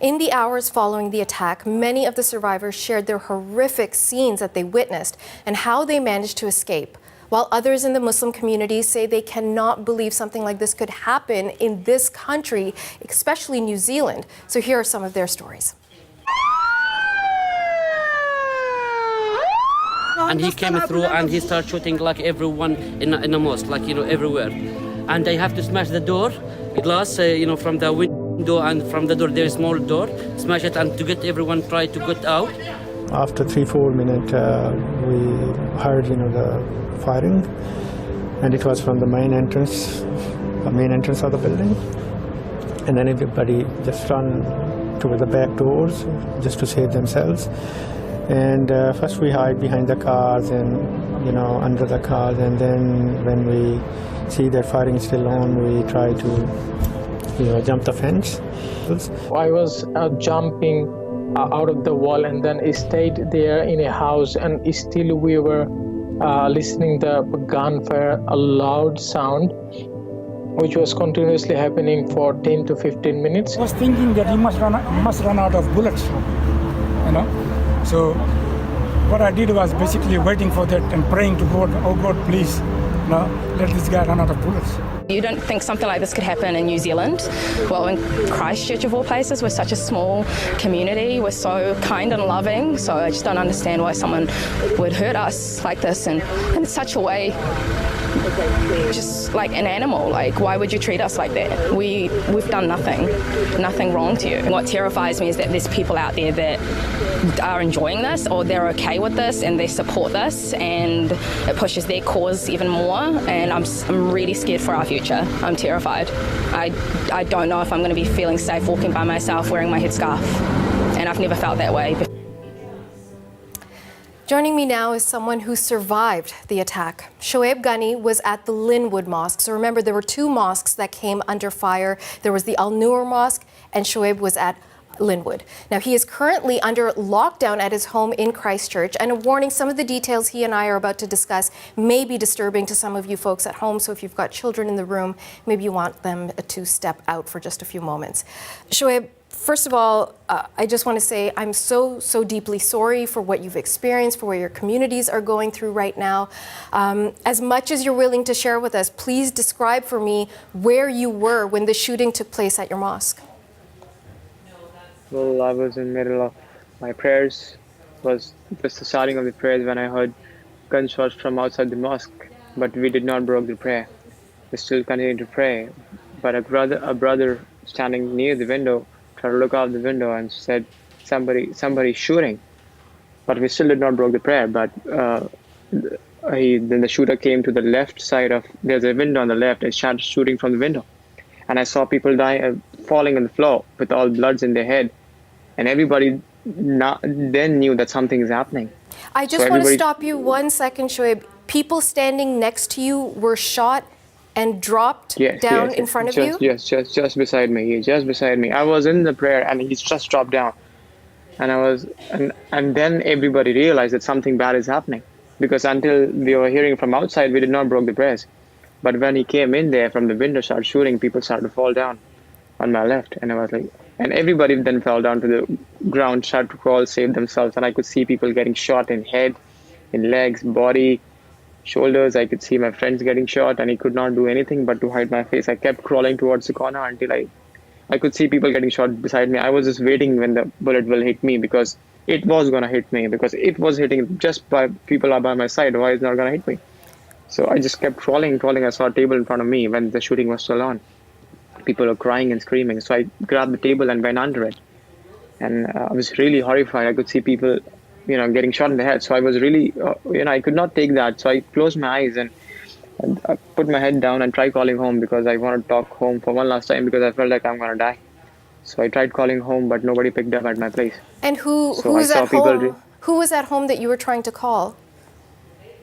In the hours following the attack, many of the survivors shared their horrific scenes that they witnessed and how they managed to escape, while others in the Muslim community say they cannot believe something like this could happen in this country, especially New Zealand. So here are some of their stories. And he came through and he started shooting like everyone in the mosque, like, everywhere. And they have to smash the door, glass, from the window, and from the door, there is a small door, smash it, and to get everyone try to get out. After 3-4 minutes, we heard, the firing, and it was from the main entrance of the building. And then everybody just ran to the back doors just to save themselves. And first we hide behind the cars and, under the cars, and then when we see that firing is still on, we try to, jump the fence. I was jumping out of the wall and then stayed there in a house, and still we were listening the gunfire, a loud sound, which was continuously happening for 10 to 15 minutes. I was thinking that he must run out of bullets, So what I did was basically waiting for that and praying to God, oh God, please, let this guy run out of bullets. You don't think something like this could happen in New Zealand? Well, in Christchurch of all places, we're such a small community, we're so kind and loving, so I just don't understand why someone would hurt us like this and in such a way, just like an animal. Like, why would you treat us like that? We've done nothing wrong to you. And what terrifies me is that there's people out there that are enjoying this, or they're okay with this and they support this, and it pushes their cause even more, and I'm really scared for our future. I'm terrified. I don't know if I'm going to be feeling safe walking by myself wearing my headscarf, and I've never felt that way. Joining me now is someone who survived the attack. Shoaib Ghani was at the Linwood Mosque. So remember, there were two mosques that came under fire. There was the Al Noor Mosque, and Shoaib was at Linwood. Now, he is currently under lockdown at his home in Christchurch, and a warning, some of the details he and I are about to discuss may be disturbing to some of you folks at home, so if you've got children in the room, maybe you want them to step out for just a few moments. Shoaib, first of all, I just want to say I'm so deeply sorry for what you've experienced, for what your communities are going through right now. As much as you're willing to share with us, please describe for me where you were when the shooting took place at your mosque. Well, I was in the middle of my prayers. It was just the starting of the prayers when I heard gunshots from outside the mosque, but we did not break the prayer. We still continued to pray. But a brother standing near the window tried to look out the window and said, somebody shooting. But we still did not break the prayer. But then the shooter came to the left side of, there's a window on the left, and started shooting from the window. And I saw people falling on the floor with all bloods in their head. And everybody then knew that something is happening. I just want to stop you 1 second, Shoaib. People standing next to you were shot and dropped down in front of you? Yes, just beside me. Just beside me. I was in the prayer and he just dropped down. And then everybody realized that something bad is happening. Because until we were hearing from outside, we did not break the prayers. But when he came in there from the window, started shooting, people started to fall down on my left. And I was like, and everybody then fell down to the ground, started to crawl, save themselves. And I could see people getting shot in head, in legs, body, shoulders. I could see my friends getting shot, and he could not do anything but to hide my face. I kept crawling towards the corner until I could see people getting shot beside me. I was just waiting when the bullet will hit me, because it was going to hit me, because it was hitting just by people are by my side. Why is it not going to hit me? So I just kept crawling. I saw a table in front of me when the shooting was still on. People were crying and screaming. So I grabbed the table and went under it. And I was really horrified. I could see people, getting shot in the head. So I was really, I could not take that. So I closed my eyes and I put my head down and tried calling home, because I wanted to talk home for one last time, because I felt like I'm going to die. So I tried calling home, but nobody picked up at my place. And who was at home? Who was at home that you were trying to call?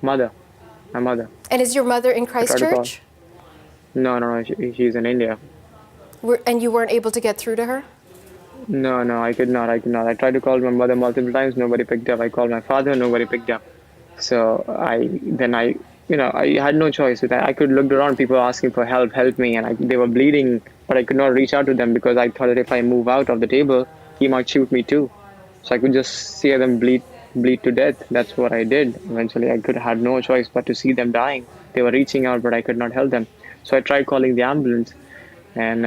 Mother. My mother. And is your mother in Christchurch? No, she's in India. And you weren't able to get through to her? No, I could not. I tried to call my mother multiple times, nobody picked up. I called my father, nobody picked up. So I had no choice. I could look around, people asking for help me, and they were bleeding, but I could not reach out to them, because I thought that if I move out of the table, he might shoot me too. So I could just see them bleed to death. That's what I did. Eventually, I could had no choice but to see them dying. They were reaching out, but I could not help them. So I tried calling the ambulance, and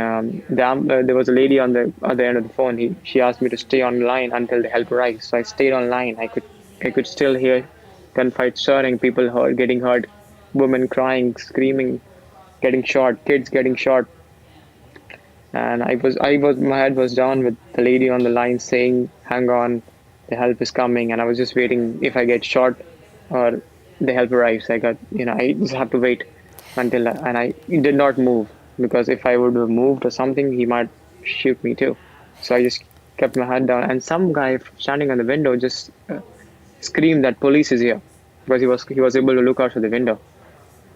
there was a lady on the other end of the phone. She asked me to stay online until the help arrives. So I stayed online. I could still hear gunfights stirring, people hurt, getting hurt, women crying, screaming, getting shot, kids getting shot. And my head was down with the lady on the line saying, "Hang on, the help is coming." And I was just waiting if I get shot or the help arrives. I just have to wait and I did not move, because if I would have moved or something, he might shoot me too. So I just kept my head down, and some guy standing on the window just screamed that police is here, because he was able to look out of the window.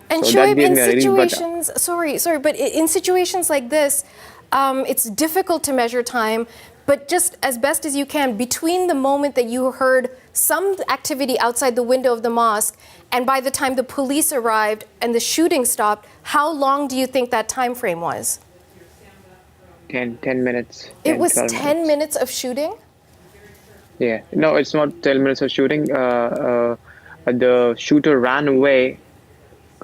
And So that Shoaib, gave in me a relief, but situations, sorry, but in situations like this, it's difficult to measure time, but just as best as you can, between the moment that you heard some activity outside the window of the mosque and by the time the police arrived and the shooting stopped, how long do you think that time frame was? 10 minutes. It was 12 10 minutes of shooting? Yeah, no, it's not 10 minutes of shooting. The shooter ran away,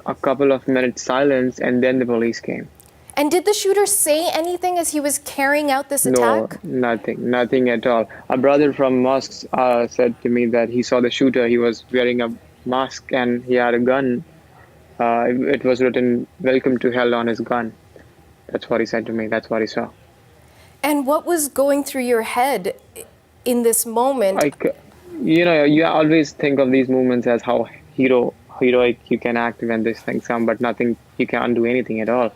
a couple of minutes silence, and then the police came. And did the shooter say anything as he was carrying out this No, attack? nothing at all. A brother from mosque said to me that he saw the shooter. He was wearing a mask and he had a gun. It was written "Welcome to Hell" on his gun. That's what he said to me. That's what he saw. And what was going through your head in this moment? You always think of these moments as how heroic you can act when these things come, but nothing, you can't do anything at all.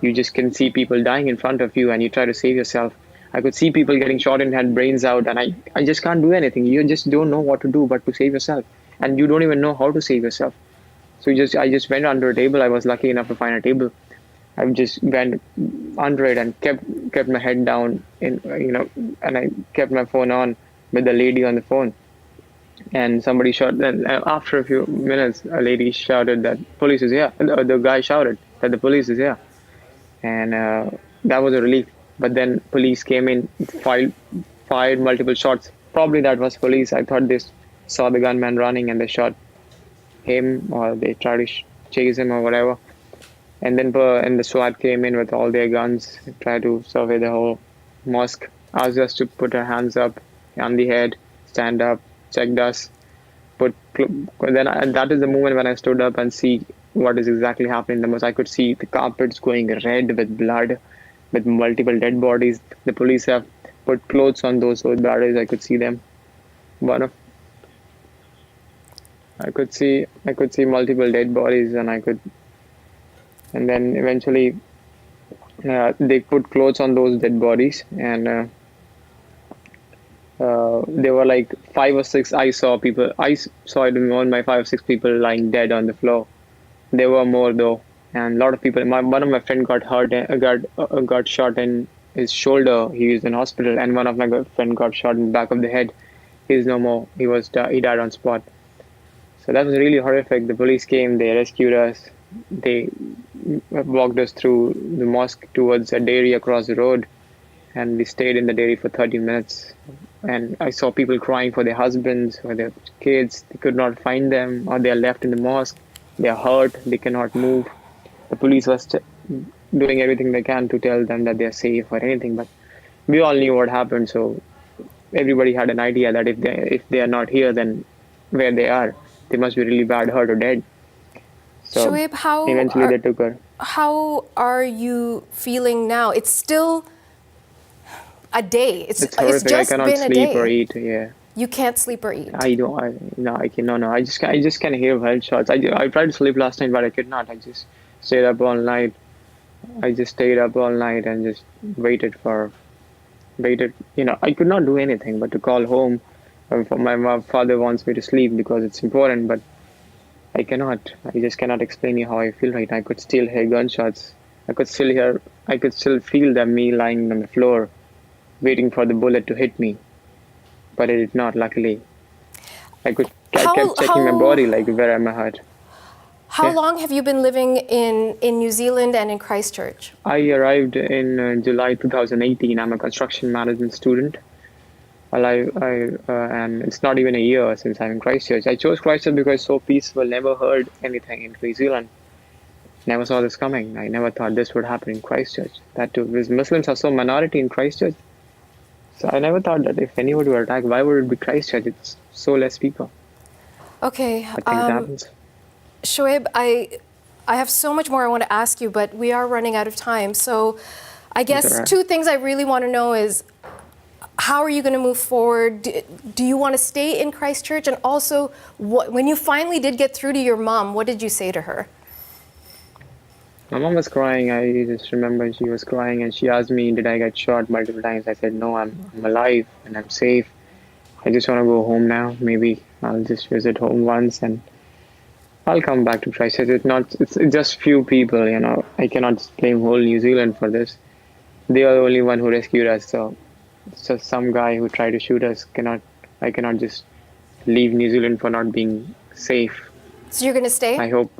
You just can see people dying in front of you and you try to save yourself. I could see people getting shot in the head, brains out, and I just can't do anything. You just don't know what to do but to save yourself. And you don't even know how to save yourself. So I just went under a table. I was lucky enough to find a table. I just went under it and kept my head down, and I kept my phone on with the lady on the phone. And somebody shot. And after a few minutes, a lady shouted that police is here. The guy shouted that the police is here, and that was a relief. But then police came in, fired multiple shots. Probably that was police. I thought they saw the gunman running and they shot him, or they tried to chase him or whatever. And then the SWAT came in with all their guns, tried to survey the whole mosque. Asked us to put our hands up on the head, stand up, checked us. That is the moment when I stood up and see what is exactly happening in the mosque. I could see the carpets going red with blood, with multiple dead bodies. The police have put clothes on those bodies. I could see them. I could see multiple dead bodies, and then eventually they put clothes on those dead bodies, and there were like 5 or 6. I saw it on my 5 or 6 people lying dead on the floor. There were more though, and a lot of people. One of my friend got hurt, got shot in his shoulder. He is in hospital, and one of my friend got shot in the back of the head. He's no more. He died on spot. So that was really horrific. The police came, they rescued us. They walked us through the mosque towards a dairy across the road, and we stayed in the dairy for 30 minutes. And I saw people crying for their husbands or their kids. They could not find them, or they are left in the mosque. They are hurt. They cannot move. The police was doing everything they can to tell them that they are safe or anything. But we all knew what happened, so everybody had an idea that if they are not here, then where they are, they must be really bad, hurt or dead. So Shoaib, eventually they took her. How are you feeling now? It's still a day. It's horrific. just I cannot been a sleep day. or eat. Yeah. You can't sleep or eat. I just can hear headshots. I tried to sleep last night, but I could not. I just stayed up all night. I just stayed up all night and just waited. I could not do anything but to call home. My father wants me to sleep because it's important, but I cannot. I just cannot explain you how I feel right now. I could still hear gunshots. I could still feel them, me lying on the floor, waiting for the bullet to hit me. But it did not, luckily. I kept checking my body, like where am I hurt. How long have you been living in New Zealand and in Christchurch? I arrived in July 2018. I'm a construction management student. And it's not even a year since I'm in Christchurch. I chose Christchurch because it's so peaceful. Never heard anything in New Zealand. Never saw this coming. I never thought this would happen in Christchurch. That too, because Muslims are so minority in Christchurch. So I never thought that if anyone were attacked, why would it be Christchurch? It's so less people. Okay. But things happens. Shoaib, I have so much more I want to ask you, but we are running out of time. So I guess alright. two things I really want to know is, how are you going to move forward? Do you want to stay in Christchurch? And also, when you finally did get through to your mom, what did you say to her? My mom was crying. I just remember she was crying and she asked me, did I get shot multiple times? I said, no, I'm alive and I'm safe. I just want to go home now. Maybe I'll just visit home once and I'll come back to Christchurch. It's just few people, you know. I cannot blame whole New Zealand for this. They are the only one who rescued us. So it's just some guy who tried to shoot us. I cannot just leave New Zealand for not being safe. So you're going to stay? I hope.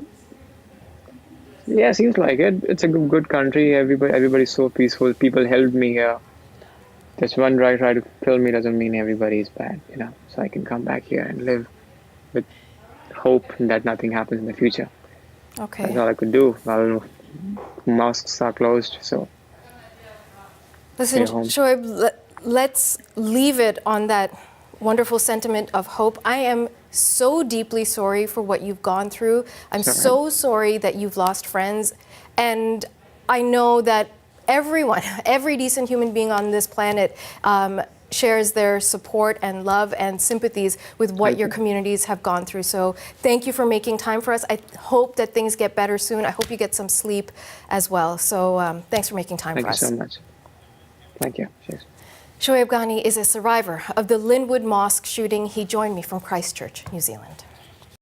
Yeah, seems like it. It's a good country. Everybody's so peaceful. People helped me here. Just one guy tried to kill me doesn't mean everybody's bad, you know. So I can come back here and live with hope that nothing happens in the future. Okay. That's all I could do. Well, mosques are closed, so. Listen, stay home. Shoaib, let's leave it on that wonderful sentiment of hope. I am so deeply sorry for what you've gone through. I'm so sorry that you've lost friends. And I know that everyone, every decent human being on this planet shares their support and love and sympathies with what your communities have gone through. So thank you for making time for us. I hope that things get better soon. I hope you get some sleep as well. So thanks for making time for us. Thank you so much. Thank you. Cheers. Shoaib Ghani is a survivor of the Linwood Mosque shooting. He joined me from Christchurch, New Zealand.